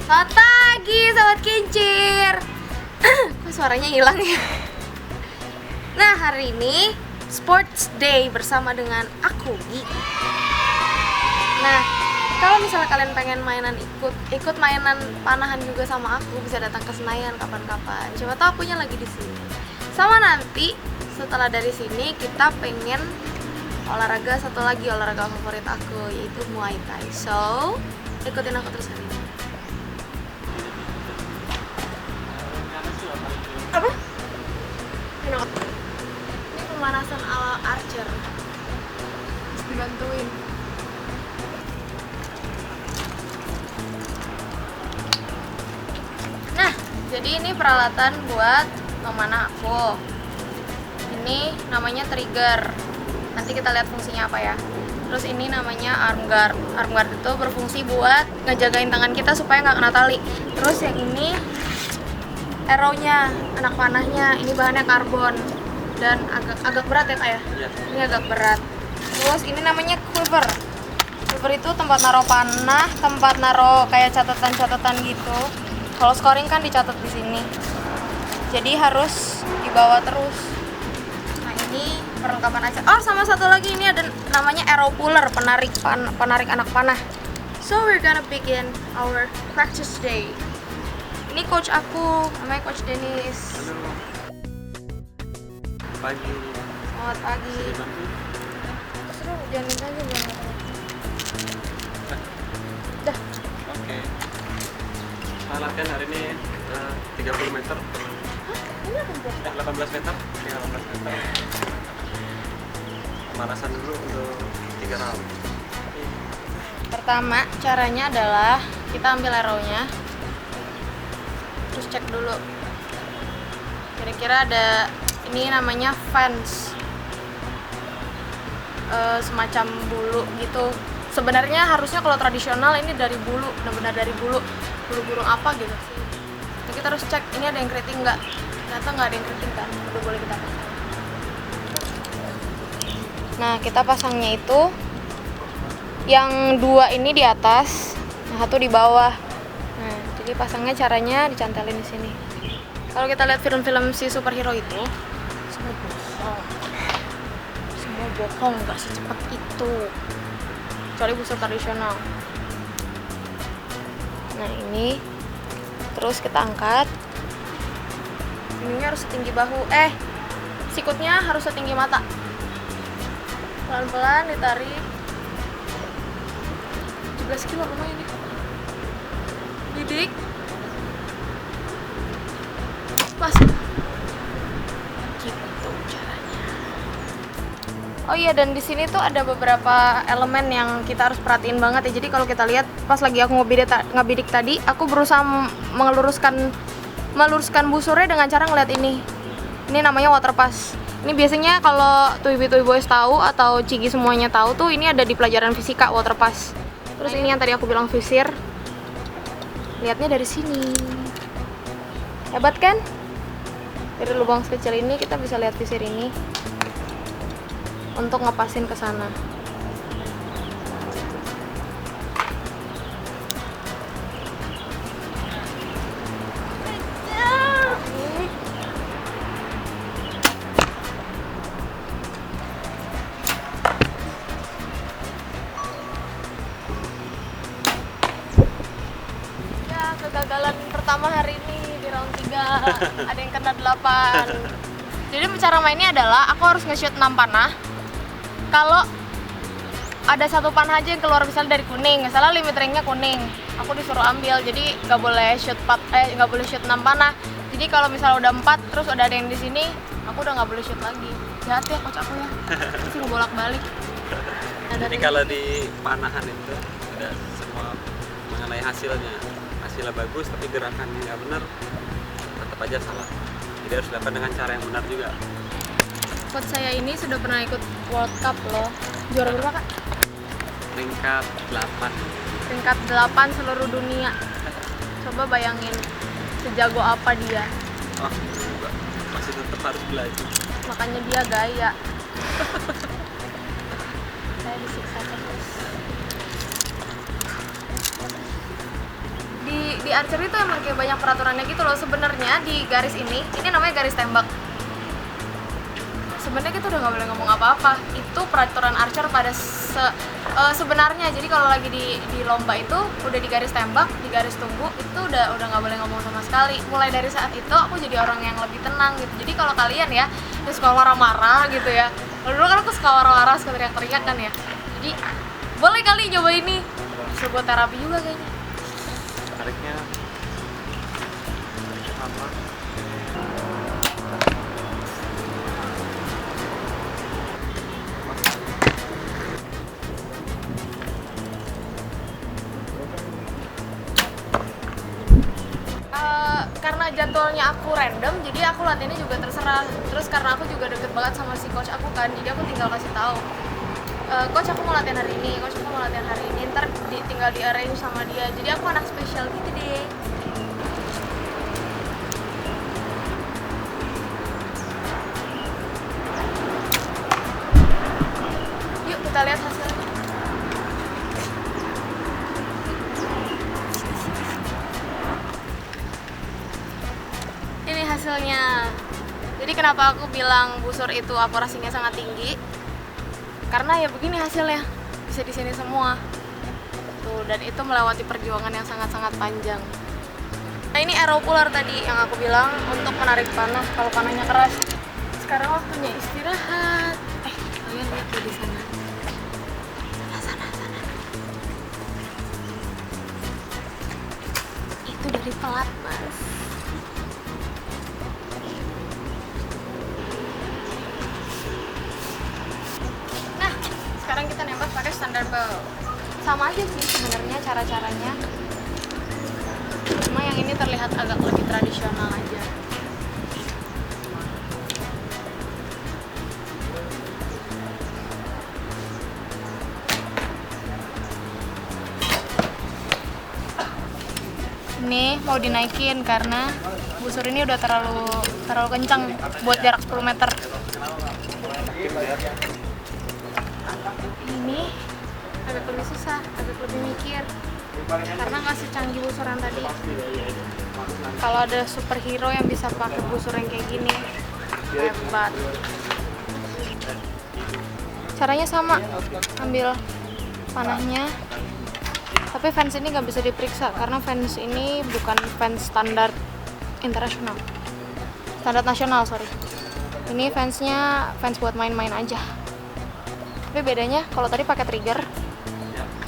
Selamat pagi, sobat kincir. Kok suaranya hilang ya? Nah, hari ini Sports Day bersama dengan aku, Gi. Nah, kalau misalnya kalian pengen ikut mainan panahan juga sama aku, bisa datang ke Senayan kapan-kapan. Siapa tahu akunya lagi di sini. Sama nanti setelah dari sini kita pengen olahraga satu lagi, olahraga favorit aku, yaitu Muay Thai. So, ikutin aku terus hari ini. Apa? Ini pemanasan ala archer. Terus dibantuin. Nah, jadi ini peralatan buat memanah aku. Ini namanya trigger. Nanti kita lihat fungsinya apa ya. Terus ini namanya arm guard. Arm guard itu berfungsi buat ngejagain tangan kita supaya nggak kena tali. Terus yang ini arrow-nya, anak panahnya. Ini bahannya karbon dan agak berat ya, Kak ya? Iya. Ini agak berat. Terus ini namanya quiver. Quiver itu tempat naruh panah, tempat naruh kayak catatan-catatan gitu. Kalau scoring kan dicatat di sini. Jadi harus dibawa terus. Ini perlengkapan aja. Oh, sama satu lagi ini ada namanya arrow puller, penarik anak panah. So we're gonna begin our practice day. Ini coach aku, namanya Coach Dennis. Halo. Pagi. Selamat pagi. Seru, jangan aja jangan. Dah. Oke. Kita latihan hari ini 30 meter. Hah? Ini apa tuh? 18 meter. 18 meter. Pemanasan dulu untuk 3 round. Pertama, caranya adalah kita ambil arrow-nya. Terus cek dulu. Kira-kira ada, ini namanya fence. Semacam bulu gitu. Sebenarnya harusnya kalau tradisional ini dari bulu, benar-benar dari bulu burung apa gitu sih. Jadi kita harus cek ini ada yang keriting nggak. Ternyata nggak ada yang keriting kan, udah boleh kita pasang. Nah, kita pasangnya itu yang 2 ini di atas, yang 1 di bawah. Nah, jadi pasangnya caranya dicantelin di sini. Kalau kita lihat film-film si superhero itu, semua bohong, nggak secepat itu. Kecuali busur tradisional. Nah, ini terus kita angkat. Ininya harus setinggi bahu. Sikutnya harus setinggi mata. Pelan-pelan ditarik. 17 kilo lumayan nih. Bidik. Pas. Gitu caranya. Oh iya, dan di sini tuh ada beberapa elemen yang kita harus perhatiin banget ya. Jadi kalau kita lihat pas lagi aku ngebidik tadi, aku berusaha meluruskan busurnya dengan cara ngeliat ini. Ini namanya water pass. Ini biasanya kalau Tuibi Boys tahu atau Cigi semuanya tahu tuh, ini ada di pelajaran fisika, water pass. Terus ini yang tadi aku bilang visir. Lihatnya dari sini. Hebat kan? Dari lubang sekecil ini kita bisa lihat visir ini untuk ngepasin ke sana. Kegagalan pertama hari ini di round 3. Ada yang kena 8. Jadi cara mainnya adalah aku harus nge-shoot 6 panah. Kalau ada 1 panah aja yang keluar misalnya dari kuning, misalnya limit ringnya kuning, aku disuruh ambil. Jadi nggak boleh shoot 6 panah. Jadi kalau misalnya udah 4 terus udah ada yang di sini, aku udah nggak boleh shoot lagi. Jahat ya coach aku ya. Masih ngebolak-balik. Nah, Jadi kalau di panahan itu ada semua mengenai hasilnya bagus tapi gerakannya nggak benar, tetap aja salah. Jadi harus dilakukan dengan cara yang benar juga. Coach saya ini sudah pernah ikut World Cup loh. Juara berapa, Kak? Peringkat 8. Peringkat 8 seluruh dunia. Coba bayangin sejago apa dia. Oh, masih tetap harus belajar. Makanya dia gaya. Saya disiksa terus. di archery itu emang kayak banyak peraturannya gitu loh. Sebenarnya di garis ini namanya garis tembak. Sebenarnya kita udah nggak boleh ngomong apa-apa. Itu peraturan archer pada sebenarnya. Jadi kalau lagi di lomba itu udah di garis tembak, di garis tunggu itu udah nggak boleh ngomong sama sekali. Mulai dari saat itu aku jadi orang yang lebih tenang gitu. Jadi kalau kalian ya suka marah-marah gitu ya. Kalau dulu kan aku suka marah-marah, suka teriak-teriak kan ya. Jadi boleh kali coba ini. Bisa buat terapi juga kayaknya. Tariknya apa? Karena jadwalnya aku random, jadi aku latihannya juga terserah. Terus karena aku juga deket banget sama si coach aku kan, jadi aku tinggal kasih tahu, coach aku mau latihan hari ini, coach aku mau latihan hari ini, ntar tinggal di arrange sama dia. Jadi aku anak spesial gitu deh. Yuk kita lihat hasilnya. Ini hasilnya. Jadi kenapa aku bilang busur itu akurasinya sangat tinggi? Karena ya begini hasilnya, bisa di sini semua. Tuh, dan itu melewati perjuangan yang sangat-sangat panjang. Nah, ini arrow puller tadi yang aku bilang untuk menarik panah kalau panahnya keras. Sekarang waktunya istirahat. Kalian lihat tuh di sana. Sana. Itu dari pelat, Mas. Sekarang kita nembak pakai standard bow. Sama aja sih sebenarnya cara-caranya. Cuma yang ini terlihat agak lebih tradisional aja. Ini mau dinaikin karena busur ini udah terlalu kencang buat jarak 10 meter. Ini agak lebih susah, agak lebih mikir karena nggak secanggih busur yang tadi. Kalau ada superhero yang bisa pakai busur yang kayak gini, hebat. Caranya sama, ambil panahnya, tapi fans ini nggak bisa diperiksa karena fans ini bukan fans standar internasional, standar nasional, sorry. Ini fansnya fans buat main-main aja. Tapi bedanya kalau tadi pakai trigger,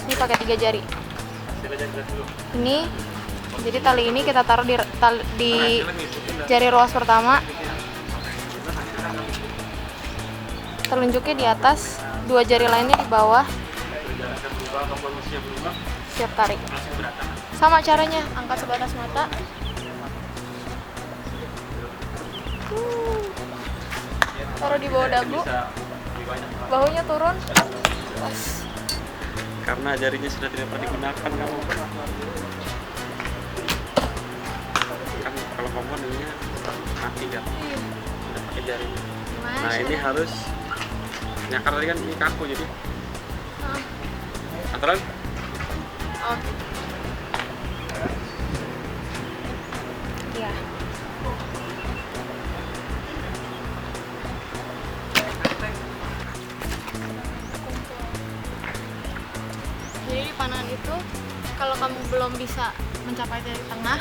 ini pakai 3 jari. Ini jadi tali ini kita taruh di jari ruas pertama, telunjuknya di atas, 2 jari lainnya di bawah. Siap tarik. Sama caranya, angkat sebatas mata. Taruh di bawah dagu. Bahunya turun. Karena jarinya sudah tidak pernah digunakan kamu. Kan kalau kamu ininya mati kan. Udah pakai jarinya. Nah ini harus nyakar tadi kan ini kaku jadi. Aturan? Oke. Iya. Jadi di panahan itu kalau kamu belum bisa mencapai dari tengah,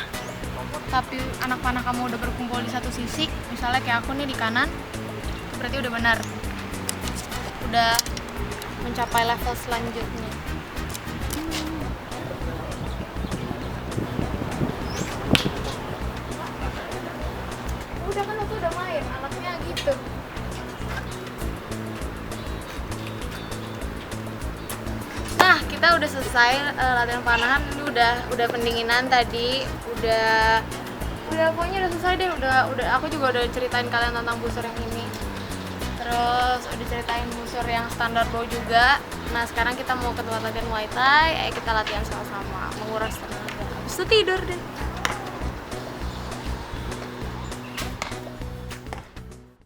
tapi anak panah kamu udah berkumpul di satu sisi, misalnya kayak aku nih di kanan, itu berarti udah benar, udah mencapai level selanjutnya. Udah kan aku udah main, anaknya gitu. Nah, kita udah selesai latihan panahan. Ini udah pendinginan tadi, udah pokoknya udah selesai deh. Udah aku juga udah ceritain kalian tentang busur yang ini. Terus udah ceritain busur yang standar bow juga. Nah, sekarang kita mau ke tempat latihan Muay Thai. Ayo kita latihan sama-sama, menguras tenaga. Habis itu tidur deh.